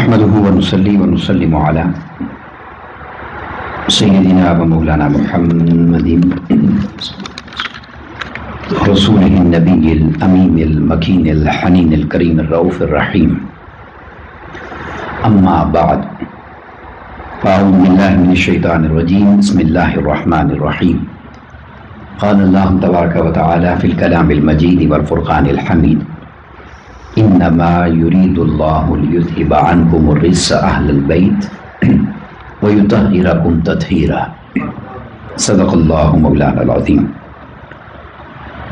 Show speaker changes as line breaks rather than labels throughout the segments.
نحمده ونصلي ونسلم على سيدنا ومولانا محمد رسوله النبي الأمين المكين الحنين الكريم الرؤوف الرحيم أما بعد فأعوذ بالله من الشيطان الرجيم بسم الله الرحمن الرحيم قال الله تبارك وتعالى في الكلام المجيد والفرقان الحميد انما يريد الله ليذهب عنكم الرجس اهل البيت ويطهركم تطهيرا صدق الله مولانا العظيم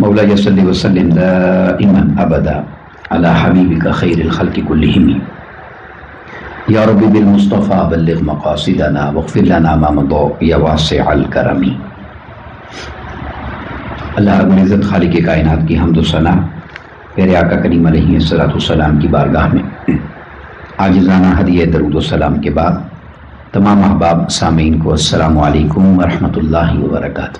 مولاي صل وسلم دائما ابدا على حبيبك خير الخلق كلهم یا رب بالمصطفى بلغ مقاصدنا واغفر لنا ما مضى یا واسع الکرم۔ اللہ رب العزت خالق کائنات کی حمد و ثنا پیارے آقا کریم علیہ الصلوۃ والسلام کی بارگاہ میں عاجزانہ ہدیہ درود و سلام کے بعد تمام احباب سامعین کو السلام علیکم ورحمۃ اللہ وبرکاتہ۔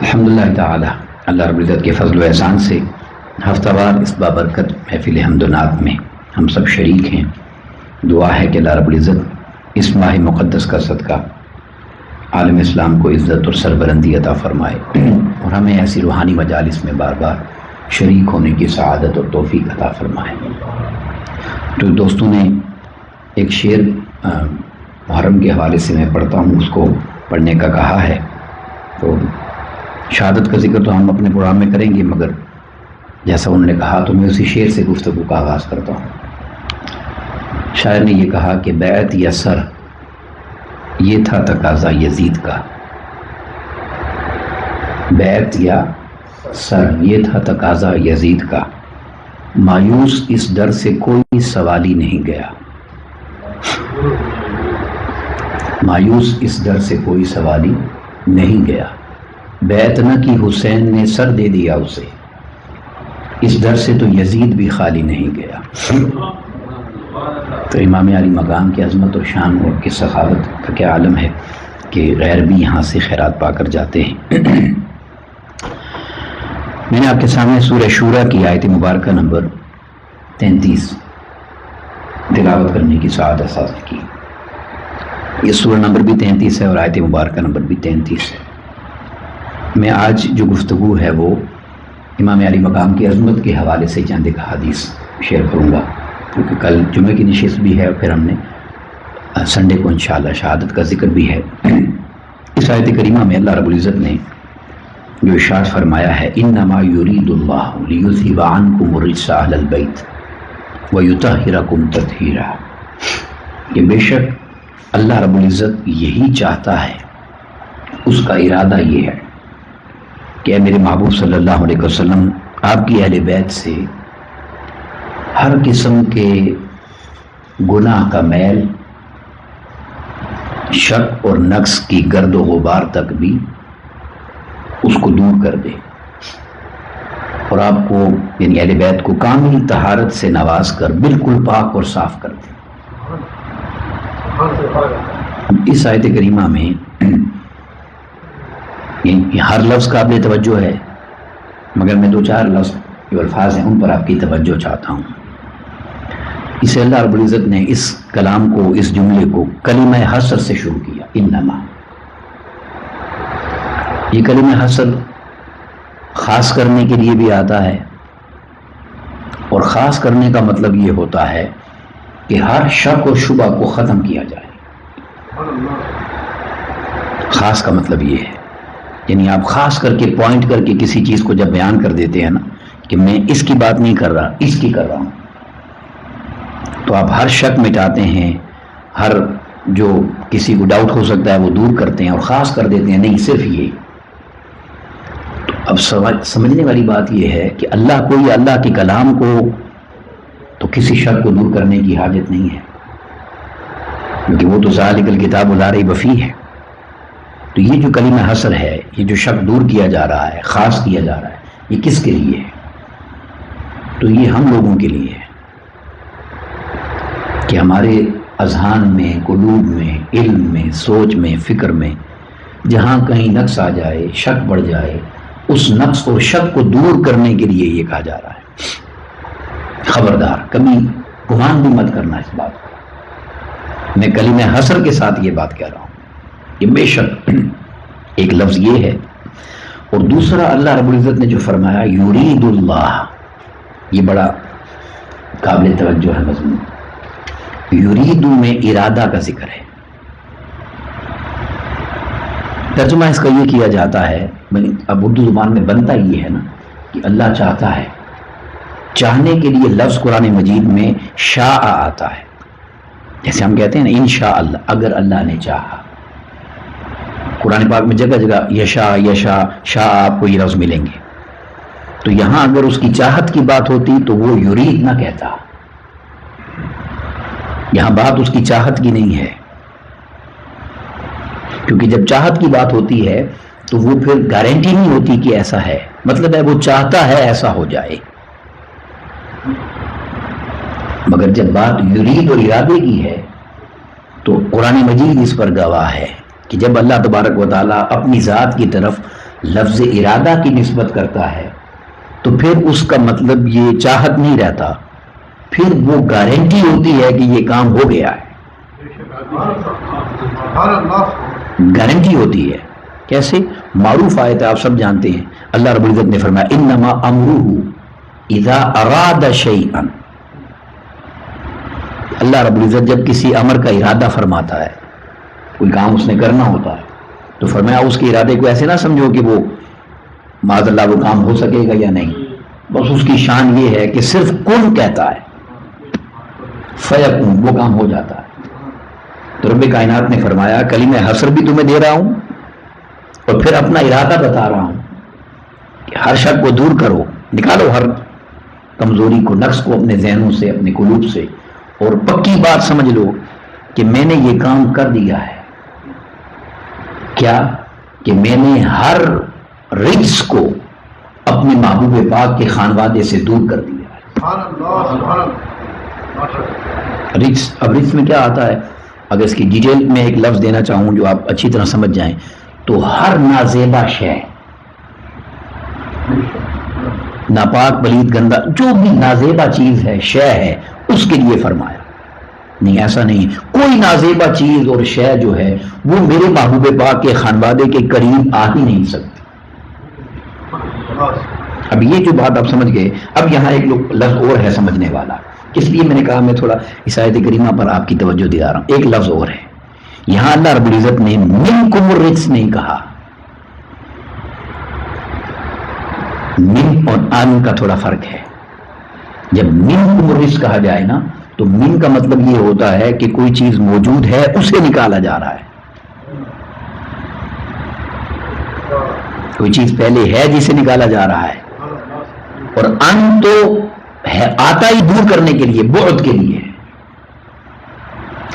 الحمدللہ تعالی اللہ رب العزت کے فضل و احسان سے ہفتہ وار اس بابرکت محفل حمد و نعت میں ہم سب شریک ہیں۔ دعا ہے کہ اللہ رب العزت اس ماہ مقدس کا صدقہ عالم اسلام کو عزت اور سربلندی عطا فرمائے اور ہمیں ایسی روحانی مجالس میں بار بار شریک ہونے کی سعادت اور توفیق عطا فرمائے۔ تو دوستوں نے ایک شعر محرم کے حوالے سے میں پڑھتا ہوں، اس کو پڑھنے کا کہا ہے، تو شہادت کا ذکر تو ہم اپنے پروگرام میں کریں گے، مگر جیسا انہوں نے کہا تو میں اسی شعر سے گفتگو کا آغاز کرتا ہوں۔ شاعر نے یہ کہا کہ بیعت یا سر یہ تھا تقاضا یزید کا، بیعت یا سر یہ تھا تقاضا یزید کا، مایوس اس ڈر سے کوئی سوالی نہیں گیا، مایوس اس ڈر سے کوئی سوالی نہیں گیا، بیعت نہ کی حسین نے سر دے دیا اسے، اس ڈر سے تو یزید بھی خالی نہیں گیا۔ تو امام علی مقام کی عظمت اور شان اور کی سخاوت کا کیا عالم ہے کہ غیر بھی یہاں سے خیرات پا کر جاتے ہیں۔ میں نے آپ کے سامنے سورہ شورا کی آیت مبارکہ نمبر 33 تلاوت کرنے کی سعادت حاصل کی۔ یہ سورہ نمبر بھی 33 ہے اور آیت مبارکہ نمبر بھی 33 ہے۔ میں آج جو گفتگو ہے وہ امام علی مقام کی عظمت کے حوالے سے چند ایک حدیث شیئر کروں گا، کیونکہ کل جمعہ کی نشست بھی ہے اور پھر ہم نے سنڈے کو انشاءاللہ شہادت کا ذکر بھی ہے۔ اس آیت کریمہ میں اللہ رب العزت نے جو ارشاد فرمایا ہے انما یرید اللہ لیذھب عنکم الرجس اہل البیت ویطہرکم تطہیرا، کہ بے شک اللہ رب العزت یہی چاہتا ہے، اس کا ارادہ یہ ہے کہ اے میرے محبوب صلی اللہ علیہ وسلم آپ کی اہل بیت سے ہر قسم کے گناہ کا میل، شک اور نقص کی گرد و غبار تک بھی اس کو دور کر دے اور آپ کو یعنی اہل بیت کو کامل طہارت سے نواز کر بالکل پاک اور صاف کر دے۔ اس آیت کریمہ میں ہر لفظ قابل توجہ ہے، مگر میں دو چار لفظ جو الفاظ ہیں ان پر آپ کی توجہ چاہتا ہوں۔ اسے اللہ رب العزت نے اس کلام کو، اس جملے کو کلمہ حصر سے شروع کیا، انما۔ یہ کلمہ حصر خاص کرنے کے لیے بھی آتا ہے، اور خاص کرنے کا مطلب یہ ہوتا ہے کہ ہر شک و شبہ کو ختم کیا جائے۔ خاص کا مطلب یہ ہے، یعنی آپ خاص کر کے پوائنٹ کر کے کسی چیز کو جب بیان کر دیتے ہیں نا کہ میں اس کی بات نہیں کر رہا، اس کی کر رہا ہوں، تو آپ ہر شک مٹاتے ہیں، ہر جو کسی کو ڈاؤٹ ہو سکتا ہے وہ دور کرتے ہیں اور خاص کر دیتے ہیں، نہیں صرف یہ۔ تو اب سمجھنے والی بات یہ ہے کہ اللہ کو یا اللہ کے کلام کو تو کسی شک کو دور کرنے کی حاجت نہیں ہے، کیونکہ وہ تو ذالک الکتاب لا ریب فیہ ہے۔ تو یہ جو کلمہ حصر ہے، یہ جو شک دور کیا جا رہا ہے، خاص کیا جا رہا ہے، یہ کس کے لیے ہے؟ تو یہ ہم لوگوں کے لیے ہے کہ ہمارے اذہان میں، قلوب میں، علم میں، سوچ میں، فکر میں جہاں کہیں نقص آ جائے، شک بڑھ جائے، اس نقص اور شک کو دور کرنے کے لیے یہ کہا جا رہا ہے خبردار کبھی گمان بھی مت کرنا اس بات کو. میں کلمہ حسر کے ساتھ یہ بات کہہ رہا ہوں کہ بے شک ایک لفظ یہ ہے، اور دوسرا اللہ رب العزت نے جو فرمایا یرید اللہ، یہ بڑا قابل توجہ ہے مضمون. یرید میں ارادہ کا ذکر ہے. ترجمہ اس کا یہ کیا جاتا ہے، اب اردو زبان میں بنتا یہ ہے نا کہ اللہ چاہتا ہے. چاہنے کے لیے لفظ قرآن مجید میں شاء آتا ہے، جیسے ہم کہتے ہیں نا انشاءاللہ، اگر اللہ نے چاہا. قرآن پاک میں جگہ جگہ یشاء یشاء شاء آپ کو یہ لفظ ملیں گے. تو یہاں اگر اس کی چاہت کی بات ہوتی تو وہ یرید نہ کہتا. یہاں بات اس کی چاہت کی نہیں ہے، کیونکہ جب چاہت کی بات ہوتی ہے تو وہ پھر گارنٹی نہیں ہوتی کہ ایسا ہے، مطلب ہے وہ چاہتا ہے ایسا ہو جائے. مگر جب بات یرید اور ارادے کی ہے تو قرآن مجید اس پر گواہ ہے کہ جب اللہ تبارک و تعالیٰ اپنی ذات کی طرف لفظ ارادہ کی نسبت کرتا ہے تو پھر اس کا مطلب یہ چاہت نہیں رہتا، پھر وہ گارنٹی ہوتی ہے کہ یہ کام ہو گیا ہے. گارنٹی ہوتی ہے. کیسے؟ معروف آیت آپ سب جانتے ہیں، اللہ رب العزت نے فرمایا انما امرہ اذا اراد شیئا. اللہ رب العزت جب کسی امر کا ارادہ فرماتا ہے، کوئی کام اس نے کرنا ہوتا ہے، تو فرمایا اس کے ارادے کو ایسے نہ سمجھو کہ وہ معاذ اللہ وہ کام ہو سکے گا یا نہیں. بس اس کی شان یہ ہے کہ صرف کن کہتا ہے، فیکون، وہ کام ہو جاتا ہے. تو رب کائنات نے فرمایا کلمہ حسر بھی تمہیں دے رہا ہوں اور پھر اپنا ارادہ بتا رہا ہوں کہ ہر شک کو دور کرو، نکالو ہر کمزوری کو، نقص کو اپنے ذہنوں سے، اپنے قلوب سے، اور پکی بات سمجھ لو کہ میں نے یہ کام کر دیا ہے. کیا؟ کہ میں نے ہر رجس کو اپنے محبوب پاک کے خانوادے سے دور کر دیا ہے. رجس، اب رجس میں کیا آتا ہے؟ اگر اس کی ڈیٹیل میں ایک لفظ دینا چاہوں جو آپ اچھی طرح سمجھ جائیں تو ہر نازیبہ شے، ناپاک پلید گندہ جو بھی نازیبہ چیز ہے، شے ہے، اس کے لیے فرمایا. نہیں، ایسا نہیں، کوئی نازیبہ چیز اور شے جو ہے وہ میرے محبوب پاک کے خانوادے کے قریب آ ہی نہیں سکتی. اب یہ جو بات آپ سمجھ گئے، اب یہاں ایک لفظ اور ہے سمجھنے والا، اس لیے میں نے کہا میں تھوڑا اس آیت کریمہ پر آپ کی توجہ دلا رہا ہوں. ایک لفظ اور ہے یہاں، اللہ رب العزت نے منکم الرجس نہیں کہا. من اور ان کا تھوڑا فرق ہے. جب منکم الرجس کہا جائے نا تو من کا مطلب یہ ہوتا ہے کہ کوئی چیز موجود ہے اسے نکالا جا رہا ہے. کوئی چیز پہلے ہے جسے نکالا جا رہا ہے. اور ان تو ہے آتا ہی دور کرنے کے لیے، بعد کے لیے.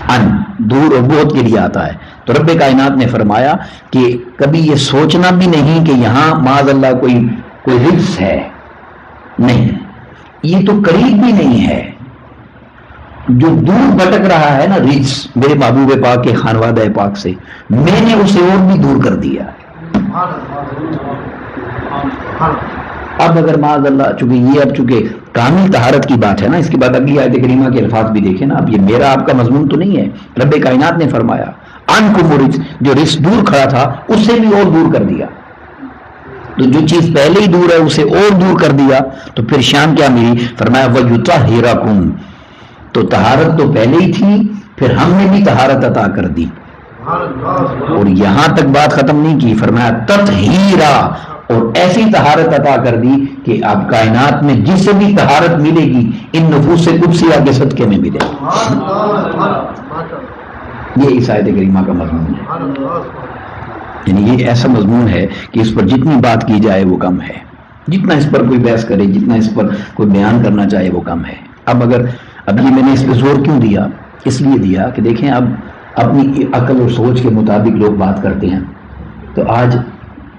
ان دور اور بعد کے لیے آتا ہے. تو رب کائنات نے فرمایا کہ کبھی یہ سوچنا بھی نہیں کہ یہاں معاذ اللہ کوئی رجس ہے، نہیں، یہ تو قریب بھی نہیں ہے. جو دور بھٹک رہا ہے نا رجس میرے محبوب پاک کے خانوادہ پاک سے، میں نے اسے اور بھی دور کر دیا. اب اگر معاذ اللہ چونکہ کامل طہارت کی بات ہے نا، اس کے بعد اگلی آیت کریمہ کے الفاظ بھی دیکھیں نا. اب یہ میرا آپ کا مضمون تو نہیں ہے، رب کائنات نے فرمایا عنکم رجس، جو رجس دور کھڑا تھا اس سے بھی اور دور کر دیا. تو جو چیز پہلے ہی دور ہے اسے اور دور کر دیا. تو پھر شان کیا میری؟ فرمایا وَيُطَهِّرَكُمْ، تو طہارت تو پہلے ہی تھی، پھر ہم نے بھی طہارت عطا کر دی. اور یہاں تک بات ختم نہیں کی، فرمایا تطہیرا، اور ایسی طہارت عطا کر دی کہ اب کائنات میں جسے بھی طہارت ملے گی ان نفوس قدسیہ کے صدقے میں ملے گی. یہ اس آیت کریمہ کا مضمون ہے. یعنی یہ ایسا مضمون ہے کہ اس پر جتنی بات کی جائے وہ کم ہے، جتنا اس پر کوئی بحث کرے، جتنا اس پر کوئی بیان کرنا چاہے وہ کم ہے. اب یہ میں نے اس پہ زور کیوں دیا؟ اس لیے دیا کہ دیکھیں اب اپنی عقل اور سوچ کے مطابق لوگ بات کرتے ہیں. تو آج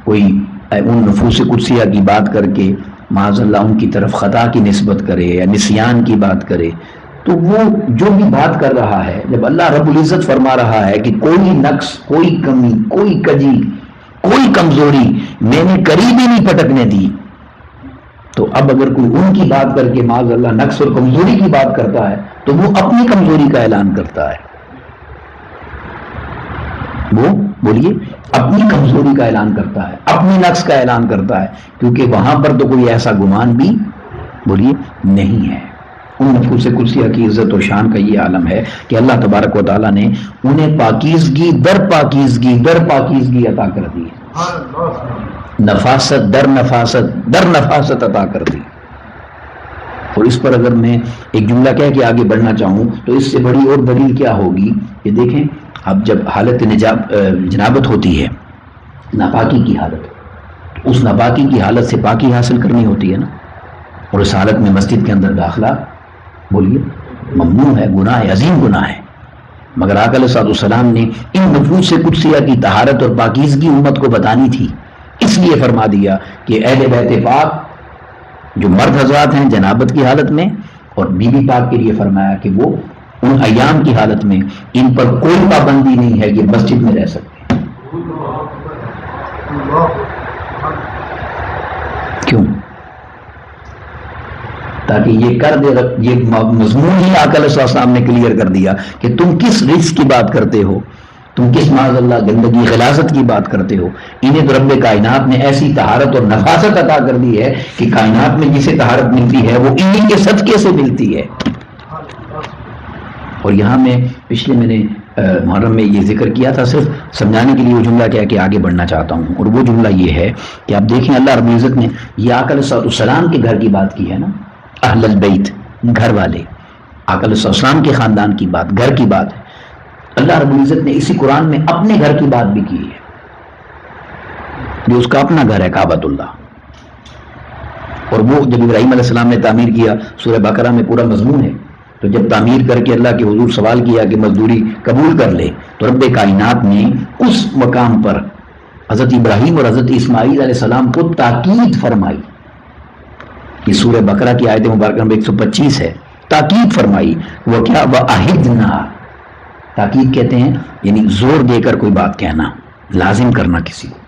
کوئی ان نفوس قدسیہ کی بات کر کے معاذ اللہ ان کی طرف خطا کی نسبت کرے یا نسیان کی بات کرے، تو وہ جو بھی بات کر رہا ہے، جب اللہ رب العزت فرما رہا ہے کہ کوئی نقص، کوئی کمی، کوئی کجی، کوئی کمزوری میں نے قریب ہی نہیں پٹکنے دی، تو اب اگر کوئی ان کی بات کر کے معاذ اللہ نقص اور کمزوری کی بات کرتا ہے تو وہ اپنی کمزوری کا اعلان کرتا ہے. وہ بولیے اپنی کمزوری کا اعلان کرتا ہے, اپنی نقص کا اعلان کرتا ہے, کیونکہ وہاں پر تو کوئی ایسا گمان بھی بولیے نہیں ہے. ان نفوس قدسیہ کی عزت و شان کا یہ عالم ہے کہ اللہ تبارک و تعالیٰ نے انہیں پاکیزگی در پاکیزگی عطا کر دی, نفاست در نفاست عطا کر دی. اور اس پر اگر میں ایک جملہ کہہ کے آگے بڑھنا چاہوں تو اس سے بڑی اور دلیل کیا ہوگی کہ دیکھیں اب جب حالت جنابت ہوتی ہے, ناپاکی کی حالت, اس ناپاکی کی حالت سے پاکی حاصل کرنی ہوتی ہے نا, اور اس حالت میں مسجد کے اندر داخلہ بولیے ممنوع ہے, گناہ ہے, عظیم گناہ ہے. مگر آقا علیہ السلام نے ان نفوس قدسیہ کی طہارت اور پاکیزگی امت کو بتانی تھی, اس لیے فرما دیا کہ اہل بیت پاک جو مرد حضرات ہیں جنابت کی حالت میں, اور بی بی پاک کے لیے فرمایا کہ وہ ان ایام کی حالت میں ان پر کوئی پابندی نہیں ہے کہ مسجد میں رہ سکتے. کیوں؟ تاکہ یہ کر دے, یہ مضمون ہی آقا علیہ السلام نے کلیئر کر دیا کہ تم کس رزق کی بات کرتے ہو, تم کس معاذ اللہ گندگی غلاظت کی بات کرتے ہو. انہیں تو رب کائنات نے ایسی طہارت اور نفاست عطا کر دی ہے کہ کائنات میں جسے طہارت ملتی ہے وہ انہیں کے صدقے سے ملتی ہے. اور یہاں میں پچھلے میں نے محرم میں یہ ذکر کیا تھا, صرف سمجھانے کے لیے وہ جملہ کیا کہ آگے بڑھنا چاہتا ہوں, اور وہ جملہ یہ ہے کہ آپ دیکھیں اللہ رب العزت نے یہ آقا علیہ السلام کے گھر کی بات کی ہے نا, اہل البیت گھر والے, آقا علیہ السلام کے خاندان کی بات, گھر کی بات ہے. اللہ رب العزت نے اسی قرآن میں اپنے گھر کی بات بھی کی ہے جو اس کا اپنا گھر ہے کعبۃ اللہ. اور وہ جب ابراہیم علیہ السلام نے تعمیر کیا, سورہ بقرہ میں پورا مضمون ہے, تو جب تعمیر کر کے اللہ کے حضور سوال کیا کہ مزدوری قبول کر لے, تو رب کائنات نے اس مقام پر حضرت ابراہیم اور حضرت اسماعیل علیہ السلام کو تاکید فرمائی. یہ سورہ بقرہ کی آیت مبارکہ نمبر 125 ہے. تاکید فرمائی, وہ کیا, وَأَحِدْنَا, تاکید کہتے ہیں یعنی زور دے کر کوئی بات کہنا, لازم کرنا کسی کو.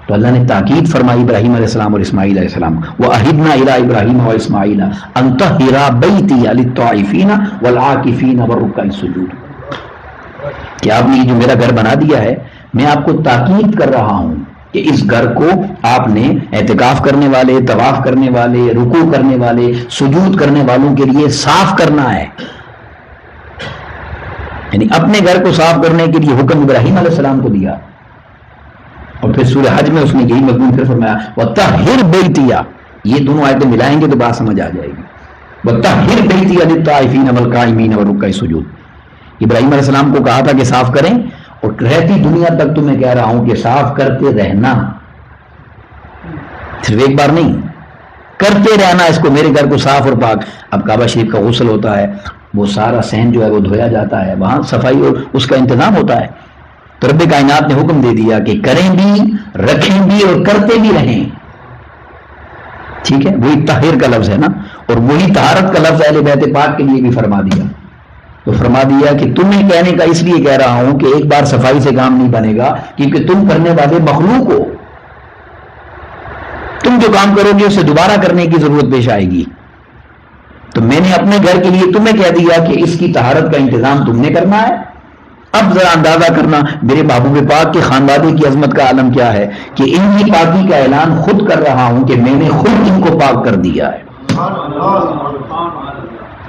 تو اللہ نے تاکید فرمائی ابراہیم علیہ السلام اور اسماعیل علیہ السلام, وَأَحِدْنَا إِلَىٰ إِبْرَاهِيمَ وَإِسْمَاعِيلَ أَن طَهِّرَا بَيْتِيَ لِلطَّائِفِينَ وَالْعَاكِفِينَ وَالرُّكَّعِ السُّجُودِ, کہ آپ نے یہ جو میرا گھر بنا دیا ہے, میں آپ کو تاکید کر رہا ہوں کہ اس گھر کو آپ نے اعتکاف کرنے والے, طواف کرنے والے, رکوع کرنے والے, سجود کرنے والوں کے لیے صاف کرنا ہے. یعنی اپنے گھر کو صاف کرنے کے لیے حکم ابراہیم علیہ السلام کو دیا. اور پھر سورہ حج میں اس نے یہی مضمون پھر فرمایا, وَطَهِّرْ بَيْتِيَ, یہ دونوں آیتیں ملائیں گے تو بات سمجھ آ جائے گی. وَطَهِّرْ بَيْتِيَ لِلطَّائِفِينَ وَالْقَائِمِينَ وَالرُّكَّعِ السُّجُودِ, ابراہیم علیہ السلام کو کہا تھا کہ صاف کریں, اور رہتی دنیا تک تمہیں کہہ رہا ہوں کہ صاف کرتے رہنا, صرف ایک بار نہیں, کرتے رہنا اس کو, میرے گھر کو صاف اور پاک. اب کعبہ شریف کا غسل ہوتا ہے, وہ سارا صحن جو ہے وہ دھویا جاتا ہے, وہاں صفائی اور اس کا انتظام ہوتا ہے. تو رب کائنات نے حکم دے دیا کہ کریں بھی, رکھیں بھی اور کرتے بھی رہیں. ٹھیک ہے, وہی طاہر کا لفظ ہے نا, اور وہی طہارت کا لفظ اہل بیت پاک کے لیے بھی فرما دیا. تو فرما دیا کہ تمہیں کہنے کا اس لیے کہہ رہا ہوں کہ ایک بار صفائی سے کام نہیں بنے گا, کیونکہ تم کرنے والے مخلوق ہو, تم جو کام کرو گے اسے دوبارہ کرنے کی ضرورت پیش آئے گی. تو میں نے اپنے گھر کے لیے تمہیں کہہ دیا کہ اس کی طہارت کا انتظام تم نے کرنا ہے. اب ذرا اندازہ کرنا میرے محبوب پاک کے خاندانی کی عظمت کا عالم کیا ہے کہ ان کی پاکی کا اعلان خود کر رہا ہوں کہ میں نے خود ان کو پاک کر دیا ہے.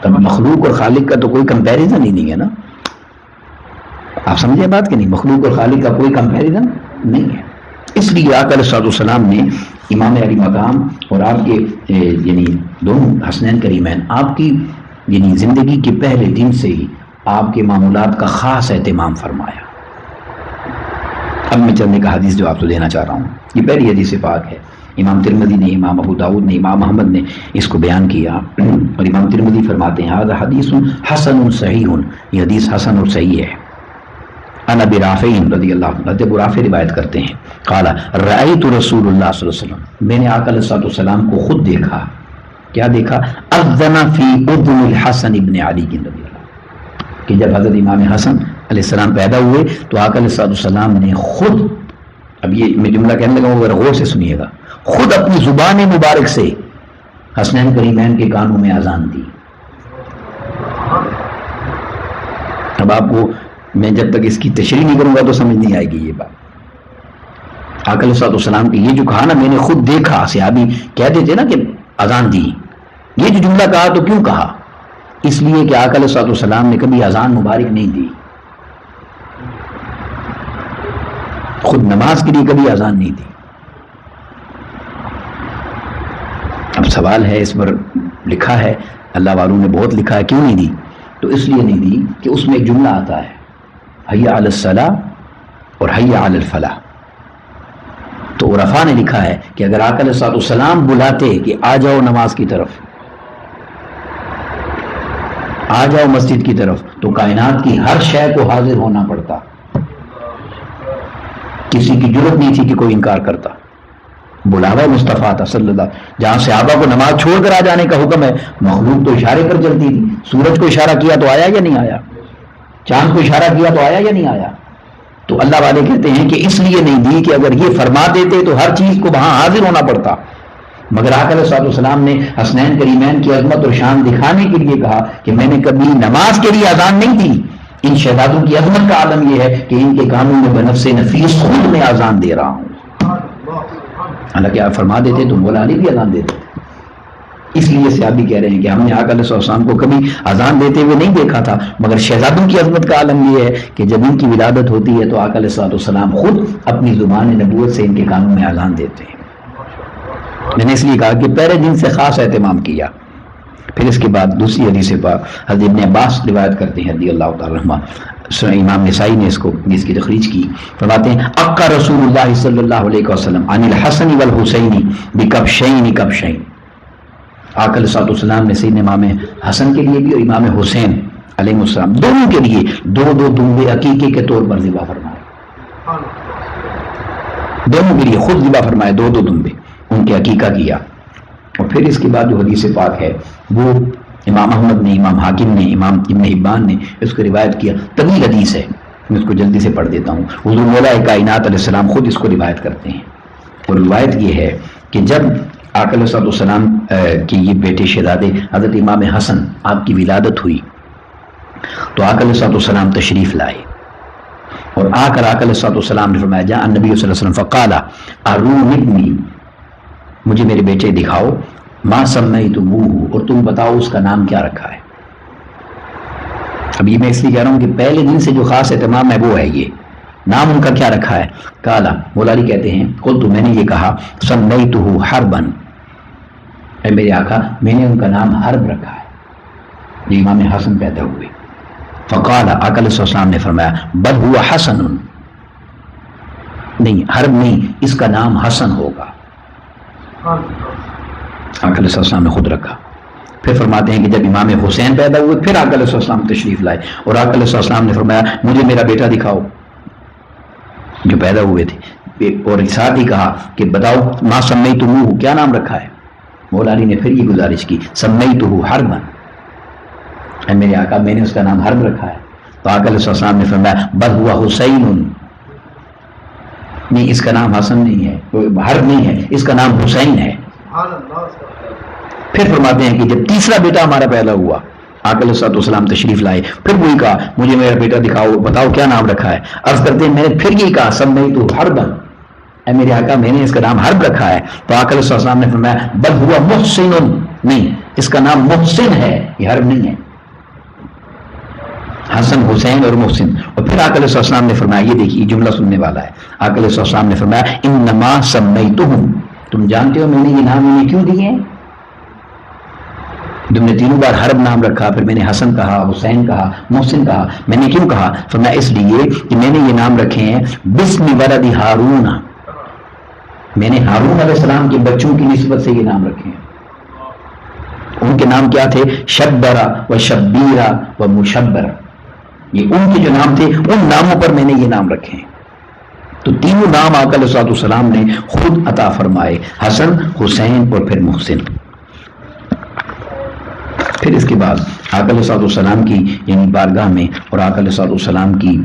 تب مخلوق اور خالق کا تو کوئی کمپیریزن ہی نہیں ہے نا. آپ سمجھے بات کہ نہیں, مخلوق اور خالق کا کوئی کمپیریزن نہیں ہے. اس لیے آقا علیہ السلام نے امام علی مقام اور آپ کے یعنی دونوں حسنین کریمین, آپ کی یعنی زندگی کے پہلے دن سے ہی آپ کے معمولات کا خاص اہتمام فرمایا. اب میں چند ایک حدیث جو آپ کو دینا چاہ رہا ہوں, یہ پہلی حدیث پاک ہے. امام ترمذی نے, امام ابو داؤد نے, امام احمد نے اس کو بیان کیا, اور امام ترمذی فرماتے ہیں ھذا حدیث حسن صحیح, یہ حدیث حسن اور صحیح ہے. عن ابی رافع رضی اللہ عنہ, حضرت ابو رافع روایت کرتے ہیں, قال رأیت رسول اللہ صلی اللہ علیہ وسلم, میں نے آقا علیہ السلام کو خود دیکھا. کیا دیکھا؟ اذن فی اذن الحسن ابن علی رضی اللہ, کہ جب حضرت امام حسن علیہ السلام پیدا ہوئے تو آقا علیہ السلام نے خود, اب یہ میں جملہ کہنے لگا ہوں غور سے سنیے گا, خود اپنی زبان مبارک سے حسنین کریمین کے کانوں میں اذان دی. اب آپ کو میں جب تک اس کی تشریح نہیں کروں گا تو سمجھ نہیں آئے گی یہ بات. آقا علیہ الصلوۃ والسلام کی یہ جو کہا نا میں نے خود دیکھا، صحابی کہتے تھے نا کہ اذان دی، یہ جو جملہ کہا تو کیوں کہا؟ اس لیے کہ آقا علیہ الصلوۃ والسلام نے کبھی اذان مبارک نہیں دی، خود نماز کے لیے کبھی اذان نہیں دی. اب سوال ہے، اس پر لکھا ہے اللہ والوں نے بہت لکھا ہے کیوں نہیں دی، تو اس لیے نہیں دی کہ اس میں ایک جملہ آتا ہے حی علی الصلاۃ اور حی علی الفلاح. تو عرفاء نے لکھا ہے کہ اگر آقا علیہ الصلوۃ والسلام بلاتے کہ آ جاؤ نماز کی طرف، آ جاؤ مسجد کی طرف، تو کائنات کی ہر شے کو حاضر ہونا پڑتا، کسی کی جرت نہیں تھی کہ کوئی انکار کرتا. بلاوا مصطفیٰ تھا صلی اللہ، جہاں صحابہ کو نماز چھوڑ کر آ جانے کا حکم ہے، مخلوق تو اشارے پر چلتی تھی. سورج کو اشارہ کیا تو آیا یا نہیں آیا؟ چاند کو اشارہ کیا تو آیا یا نہیں آیا؟ تو اللہ والے کہتے ہیں کہ اس لیے نہیں دی کہ اگر یہ فرما دیتے تو ہر چیز کو وہاں حاضر ہونا پڑتا. مگر آقا علیہ الصلوۃ والسلام نے حسنین کریمین کی عظمت اور شان دکھانے کے لیے کہا کہ میں نے کبھی نماز کے لیے اذان نہیں دی. ان شہزادوں کی عظمت کا عالم یہ ہے کہ ان کے کانوں میں بنفس نفیس خود میں اذان دے رہا ہوں. حالانکہ آپ فرما دیتے تو مولا علی بھی اذان دیتے. اس لیے صحابی کہہ رہے ہیں کہ ہم نے آقا علیہ السلام کو کبھی اذان دیتے ہوئے نہیں دیکھا تھا، مگر شہزادوں کی عظمت کا عالم یہ ہے کہ جب ان کی ولادت ہوتی ہے تو آقا علیہ السلام خود اپنی زبان نبوت سے ان کے کانوں میں اذان دیتے ہیں. میں نے اس لیے کہا کہ پہلے دن سے خاص اہتمام کیا. پھر اس کے بعد دوسری حدیث پاک حضرت ابن عباس روایت کرتے ہیں رضی اللہ تعالی عنہما، امام نسائی نے اس کی تخریج کی، فرماتے ہیں اقا رسول اللہ صلی اللہ علیہ وسلم عن الحسن والحسین بکبشین کبشین. آقا علیہ السلام نے سیدنا امام حسن کے لیے بھی اور امام حسین علیہ السلام دونوں کے لیے دو دو دمبے عقیقے کے طور پر ذبح فرمائے. دونوں کے لیے خود ذبح فرمائے، دو دو دمبے ان کے عقیقہ کیا. اور پھر اس کے بعد جو حدیث پاک ہے وہ امام احمد نے، امام حاکم نے، امام ابن حبان نے اس کو روایت کیا. طویل حدیث ہے، میں اس کو جلدی سے پڑھ دیتا ہوں. حضور مولا کائنات علیہ السلام خود اس کو روایت کرتے ہیں. اور روایت یہ ہے کہ جب آقا علیہ السلام کی یہ بیٹے شہزادے حضرت امام حسن آپ کی ولادت ہوئی تو آقا علیہ السلام تشریف لائے، اور آ کر آقا علیہ السلام نے فرمایا جاء النبی صلی اللہ علیہ وسلم فقال ارونی ابنی، مجھے میرے بیٹے دکھاؤ، ما سمیتموہ، اور تم بتاؤ اس کا نام کیا رکھا ہے. اب یہ میں اس لیے کہہ رہا ہوں کہ پہلے دن سے جو خاص اہتمام ہے وہ ہے یہ نام ان کا کیا رکھا ہے. کالا، مولا علی کہتے ہیں قلت، میں نے یہ کہا سمیتہ حربا، اے میرے آقا میں نے ان کا نام حرب رکھا ہے. یہ امام حسن پیدا ہوئے. فقال، آقا علیہ السلام نے فرمایا بل ہوا حسن، نہیں حرب نہیں، اس کا نام حسن ہوگا. آقا علیہ السلام نے خود رکھا. پھر فرماتے ہیں کہ جب امام حسین پیدا ہوئے پھر آقا علیہ السلام تشریف لائے، اور آقا علیہ السلام نے فرمایا مجھے میرا بیٹا دکھاؤ جو پیدا ہوئے تھے، اور ساتھ ہی کہا کہ بتاؤ ما سمیتموہ، کیا نام رکھا ہے. مولا علی نے پھر یہ گزارش کی سمیتہ حربا، اے میرے آقا میں نے اس کا نام حرب رکھا ہے. تو آقا علیہ السلام نے فرمایا بل ہوا حسین، نہیں اس کا نام حسن نہیں ہے، حرب نہیں ہے، اس کا نام حسین ہے. پھر فرماتے ہیں کہ جب تیسرا بیٹا ہمارا پیدا ہوا آقا علیہ السلام تشریف لائے، پھر وہی کہا مجھے میرا بیٹا دکھاؤ، بتاؤ کیا نام رکھا ہے. عرض کرتے ہیں میں نے پھر یہ کہا سمیتہ حربا، اے میرے آقا میں نے اس کا نام حرب رکھا ہے. تو آقا علیہ السلام نے فرمایا بل ہوا محسن، نہیں اس کا نام محسن ہے، یہ حرب نہیں ہے. حسن حسین اور محسن. اور پھر آقا علیہ السلام نے فرمایا، یہ دیکھیے جملہ سننے والا ہے، آقا علیہ السلام نے فرمایا انما سمیتہم، تم جانتے ہو میں نے یہ نام انہیں کیوں دیے ہیں؟ تم نے تینوں بار حرب نام رکھا، پھر میں نے حسن کہا، حسین کہا، محسن کہا. میں نے کیوں کہا؟ فرمایا اس لیے کہ میں نے یہ نام رکھے ہیں بسم ولد ہارون، میں نے ہارون علیہ السلام کے بچوں کی نسبت سے یہ نام رکھے ہیں. ان کے نام کیا تھے؟ شبرا و شبیرا و مشبر، یہ ان کے جو نام تھے ان ناموں پر میں نے یہ نام رکھے ہیں. تو تینوں نام آقا علیہ السلام نے خود عطا فرمائے، حسن، حسین اور پھر محسن. پھر اس کے بعد آقا علیہ السلام کی یعنی بارگاہ میں اور آقا علیہ السلام کی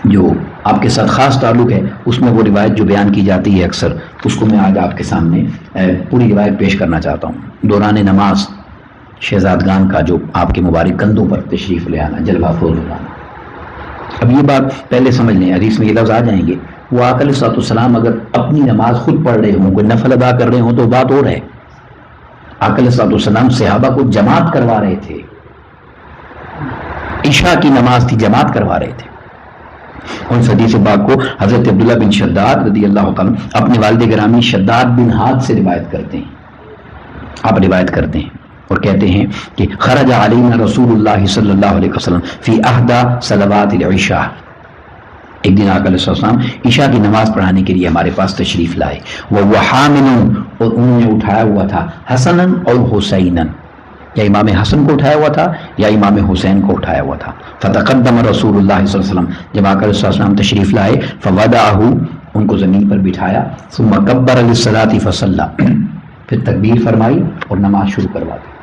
جو آپ کے ساتھ خاص تعلق ہے، اس میں وہ روایت جو بیان کی جاتی ہے اکثر، اس کو میں آج آپ کے سامنے پوری روایت پیش کرنا چاہتا ہوں۔ دوران نماز شہزادگان کا جو آپ کے مبارک کندھوں پر تشریف لے آنا، جلوہ افروز ہو جانا۔ اب یہ بات پہلے سمجھ لیں، حدیث میں یہ لفظ آ جائیں گے، وہ آقا علیہ الصلوۃ والسلام اگر اپنی نماز خود پڑھ رہے ہوں، کوئی نفل ادا کر رہے ہوں تو بات اور ہے۔ آقا علیہ الصلوۃ والسلام صحابہ کو جماعت کروا رہے تھے، عشاء کی نماز تھی، جماعت کروا رہے تھے۔ اور اس حدیث پاک کو حضرت عبداللہ بن شداد رضی اللہ تعالیٰ اپنے والد گرامی شداد بن ہاد سے روایت کرتے ہیں۔ آپ روایت کرتے ہیں اور کہتے ہیں کہ خرج علینا رسول اللہ صلی اللہ علیہ وسلم فی احدى صلوات العشاء، ایک دن آقا علیہ السلام عشاء کی نماز پڑھانے کے لیے ہمارے پاس تشریف لائے، وہ حامل، اور انہوں نے اٹھایا ہوا تھا حسنا اور حسینا، یا امام حسن کو اٹھایا ہوا تھا یا امام حسین کو اٹھایا ہوا تھا۔ فتقدم رسول اللہ صلی اللہ علیہ وسلم، جب آقا علیہ السلام تشریف لائے، فودعہ، ان کو زمین پر بٹھایا، ثم کبر للصلاۃ فصلی، پھر تکبیر فرمائی اور نماز شروع کروا دی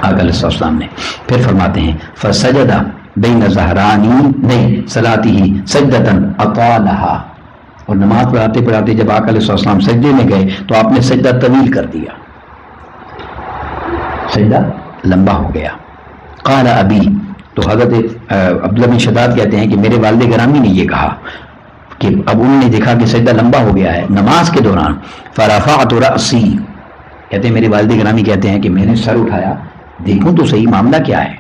آقا علیہ السلام نے۔ پھر فرماتے ہیں فسجد بین ظہرانی صلاتہ سجدۃ اطالہا، اور نماز پڑھاتے پڑھاتے جب آقا علیہ السلام سجدے میں گئے تو آپ نے سجدہ طویل کر دیا، سجدہ لمبا ہو گیا۔ قال ابی، تو حضرت عبداللہ بن شداد کہتے ہیں کہ میرے والد گرامی نے یہ کہا کہ اب انہوں نے دیکھا کہ سجدہ لمبا ہو گیا ہے نماز کے دوران، فرفعت رأسی، کہتے ہیں میرے والد گرامی کہتے ہیں کہ میں نے سر اٹھایا، دیکھوں تو صحیح معاملہ کیا ہے،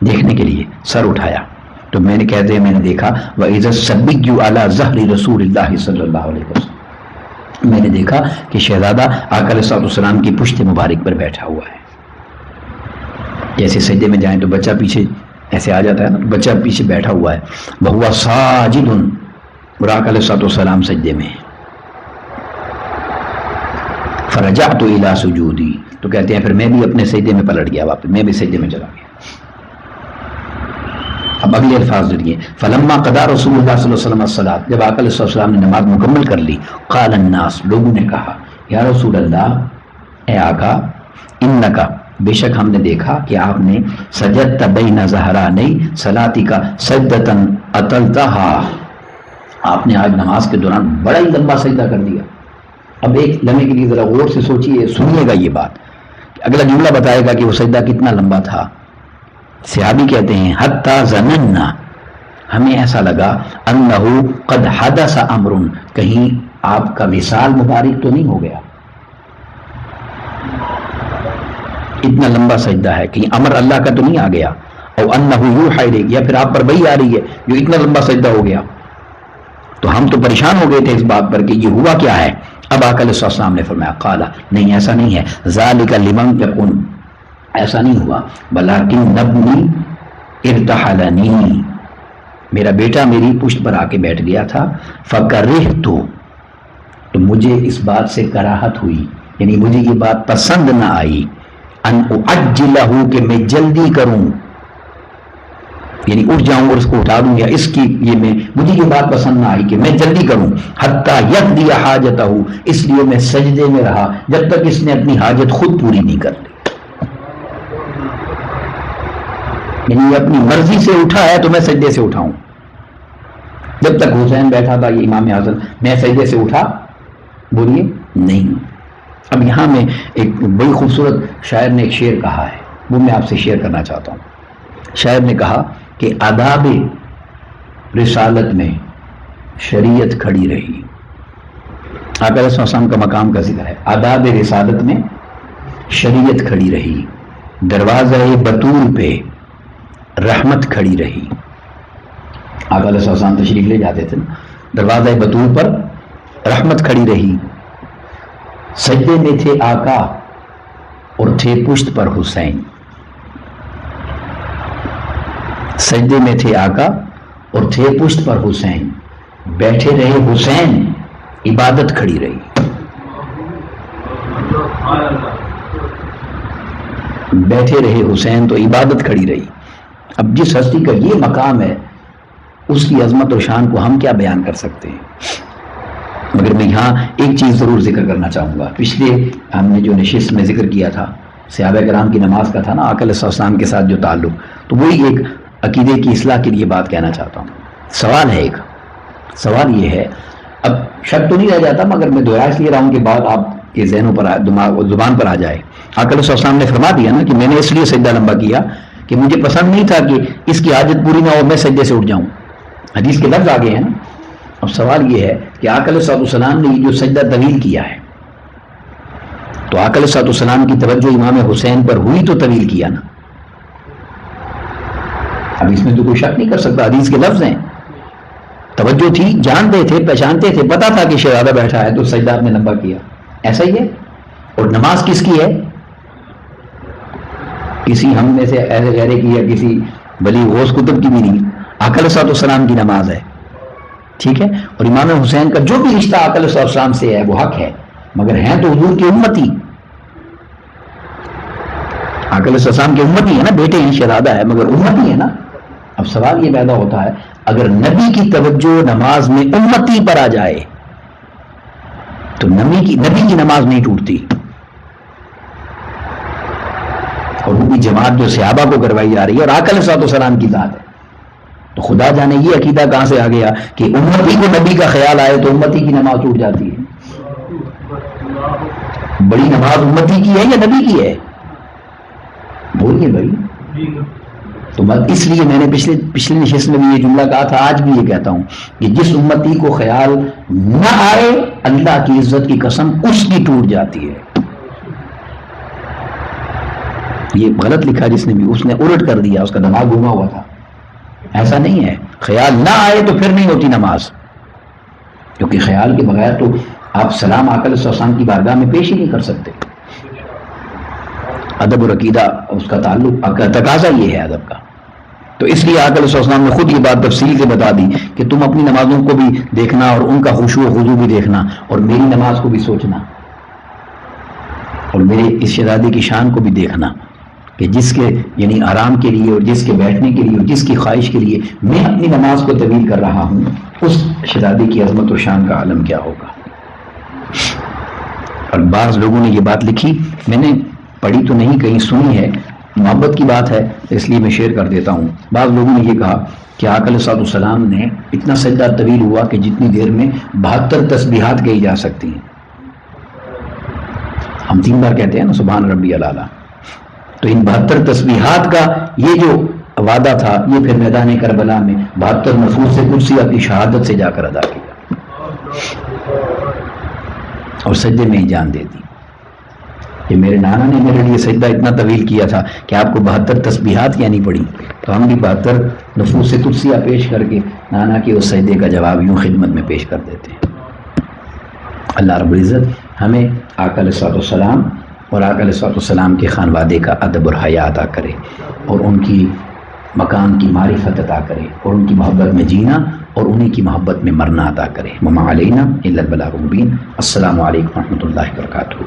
دیکھنے کے لیے سر اٹھایا تو میں نے کہتے ہیں میں نے دیکھا وَإِذَا الصَّبِيُّ عَلَى ظَهْرِ رسول اللہ صلی اللہ علیہ وسلم، میں نے دیکھا کہ شہزادہ آقا علیہ السلام کی پشت مبارک پر بیٹھا ہوا ہے۔ جیسے سجدے میں جائیں تو بچہ پیچھے ایسے آ جاتا ہے نا، بچہ پیچھے بیٹھا ہوا ہے، وَهُوَ سَاجِدٌ، اور آقا علیہ السلام سجدے میں۔ فرجعت الى سجودی، تو کہتے ہیں پھر میں بھی اپنے سجدے میں پلٹ گیا، واپس میں بھی سجدے میں چلا گیا۔ اب اگلے الفاظ ذریعے فلما قضا رسول اللہ صلی اللہ علیہ وسلم الصلاۃ، جب آقا علیہ السلام نے نماز مکمل کر لی، قال الناس، لوگوں نے کہا یا رسول اللہ، اے آقا، انکا، بے شک ہم نے دیکھا کہ آپ نے سجدت بین ظہرانی صلاتک سجدۃ اطلتھا، آپ نے آج نماز کے دوران بڑا ہی لمبا سجدہ کر دیا۔ اب ایک لمحے کے لیے ذرا غور سے سوچیے، سنیے گا یہ بات، اگلا جملہ بتائے گا کہ وہ سجدہ کتنا لمبا تھا۔ صحابی کہتے ہیں حتی ظننا، ہمیں ایسا لگا انہ قد حدث امر، کہیں آپ کا وصال مبارک تو نہیں ہو گیا، اتنا لمبا سجدہ ہے، کہیں امر اللہ کا تو نہیں آ گیا، او انہ یوحی الیک، یا پھر آپ پر وحی آ رہی ہے جو اتنا لمبا سجدہ ہو گیا۔ تو ہم تو پریشان ہو گئے تھے اس بات پر کہ یہ ہوا کیا ہے۔ اب آقا علیہ السلام نے فرمایا قالا، نہیں ایسا نہیں ہے، ذالک لمن یکن، ایسا نہیں ہوا، بلاکن نبنی ارتحلنی، میرا بیٹا میری پشت پر آ کے بیٹھ گیا تھا، فکرہت، تو مجھے اس بات سے کراہت ہوئی، یعنی مجھے یہ بات پسند نہ آئی، ان اعجلہ، کہ میں جلدی کروں، یعنی اٹھ جاؤں اور اس کو اٹھا دوں، یا اس کی مجھے یہ بات پسند نہ آئی کہ میں جلدی کروں، حتی یقضی حاجتہ، اس لیے میں سجدے میں رہا جب تک اس نے اپنی حاجت خود پوری نہیں کر لی، یعنی اپنی مرضی سے اٹھا ہے تو میں سجدے سے اٹھاؤں، جب تک حسین بیٹھا تھا یہ امام حسن، میں سجدے سے اٹھا بولیے نہیں۔ اب یہاں میں ایک بڑی خوبصورت شاعر نے ایک شعر کہا ہے، وہ میں آپ سے شیئر کرنا چاہتا ہوں۔ شاعر نے کہا کہ آداب رسالت میں شریعت کھڑی رہی، آقا علیہ السلام کا مقام کا ذکر ہے، آداب رسالت میں شریعت کھڑی رہی، دروازہ بطول پہ رحمت کھڑی رہی۔ آقا علیہ السلام تشریف لے جاتے تھے، دروازہ بطول پر رحمت کھڑی رہی، سجدے میں تھے آقا اور تھے پشت پر حسین، سجدے میں تھے آقا اور تھے پشت پر حسین، بیٹھے رہے حسین، عبادت کھڑی رہی، بیٹھے رہے حسین تو عبادت کھڑی رہی۔ اب جس ہستی کا یہ مقام ہے اس کی عظمت و شان کو ہم کیا بیان کر سکتے ہیں، مگر میں یہاں ایک چیز ضرور ذکر کرنا چاہوں گا۔ پچھلے ہم نے جو نشست میں ذکر کیا تھا صحابہ کرام کی نماز کا تھا نا، آقا علیہ السلام کے ساتھ جو تعلق، تو وہی ایک عقیدے کی اصلاح کے لیے بات کہنا چاہتا ہوں سوال ہے ایک، سوال یہ ہے، اب شک تو نہیں رہ جاتا مگر میں دہرا اس لیے رہا ہوں کہ بات آپ کے ذہنوں پر زبان پر آ جائے. آقا علیہ السلام نے فرما دیا نا کہ میں نے اس لیے سجدہ لمبا کیا کہ مجھے پسند نہیں تھا کہ اس کی حاجت پوری نہ ہو میں سجدے سے اٹھ جاؤں. حدیث کے لفظ آگے ہیں نا. اب سوال یہ ہے کہ آقا علیہ السلام نے یہ جو سجدہ طویل کیا ہے تو آقا علیہ السلام کی توجہ امام حسین پر ہوئی تو طویل کیا نا. اب اس میں تو کوئی شک نہیں کر سکتا، حدیث کے لفظ ہیں. توجہ تھی، جانتے تھے، پہچانتے تھے، پتا تھا کہ شہزادہ بیٹھا ہے تو سجدہ آپ نے لمبا کیا. ایسا ہی ہے. اور نماز کس کی ہے؟ کسی ہم میں سے ایسے غیرے کی یا کسی ولی غوث کتب کی بھی نہیں، آقا علیہ السلام کی نماز ہے. ٹھیک ہے. اور امام حسین کا جو بھی رشتہ آقا علیہ السلام سے ہے وہ حق ہے، مگر ہیں تو حضور کی امتی. آقا علیہ السلام کی امتی ہے نا، بیٹے ہیں، شہزادہ ہے مگر امتی ہے نا. اب سوال یہ پیدا ہوتا ہے اگر نبی کی توجہ نماز میں امتی پر آ جائے تو نبی کی نماز نہیں ٹوٹتی. اور وہ بھی جماعت جو صحابہ کو کروائی جا رہی ہے اور آقا علیہ السلام کی ذات ہے. تو خدا جانے یہ عقیدہ کہاں سے آ گیا کہ امتی کو نبی کا خیال آئے تو امتی کی نماز ٹوٹ جاتی ہے. بڑی نماز امتی کی ہے یا نبی کی ہے؟ بولیے بھائی. تو اس لیے میں نے پچھلی نشست میں بھی یہ جملہ کہا تھا، آج بھی یہ کہتا ہوں کہ جس امتی کو خیال نہ آئے اللہ کی عزت کی قسم اس کی ٹوٹ جاتی ہے. یہ غلط لکھا جس نے بھی، اس نے الٹ کر دیا، اس کا دماغ گھوما ہوا تھا. ایسا نہیں ہے. خیال نہ آئے تو پھر نہیں ہوتی نماز، کیونکہ خیال کے بغیر تو آپ سلام آقا علیہ السلام کی بارگاہ میں پیش ہی نہیں کر سکتے. ادب اور عقیدہ اس کا تعلق، تقاضا یہ ہے ادب کا. تو اس لیے آقا علیہ السلام نے خود یہ بات تفصیل سے بتا دی کہ تم اپنی نمازوں کو بھی دیکھنا اور ان کا خشوع و خضوع بھی دیکھنا اور میری نماز کو بھی سوچنا اور میرے اس شہزادے کی شان کو بھی دیکھنا کہ جس کے یعنی آرام کے لیے اور جس کے بیٹھنے کے لیے اور جس کی خواہش کے لیے میں اپنی نماز کو طویل کر رہا ہوں، اس شہزادے کی عظمت و شان کا عالم کیا ہوگا. اور بعض لوگوں نے یہ بات لکھی، میں نے پڑھی تو نہیں، کہیں سنی ہے، محبت کی بات ہے اس لیے میں شیئر کر دیتا ہوں. بعض لوگوں نے یہ کہا کہ آقا علیہ السلام نے اتنا سجدہ طویل ہوا کہ جتنی دیر میں 72 تسبیحات کہی جا سکتی ہیں. ہم 3 بار کہتے ہیں نا سبحان ربی الاعلیٰ. تو ان 72 تسبیحات کا یہ جو وعدہ تھا یہ پھر میدان کربلا میں 72 نفوس سے قدسی اپنی شہادت سے جا کر ادا کیا اور سجدے میں ہی جان دے دی. کہ میرے نانا نے میرے لیے سجدہ اتنا طویل کیا تھا کہ آپ کو 72 تسبیحات کیا نہیں پڑی، تو ہم بھی 72 نفوس قدسیہ پیش کر کے نانا کے اس سجدے کا جواب یوں خدمت میں پیش کر دیتے ہیں. اللہ رب العزت ہمیں آقا علیہ السلام اور آقا علیہ السلام کے خانوادے کا ادب اور حیا عطا کرے اور ان کی مقام کی معرفت عطا کرے اور ان کی محبت میں جینا اور انہی کی محبت میں مرنا عطا کرے. وما علینا الا البلاغ المبین. السلام علیکم ورحمۃ اللہ وبرکاتہ.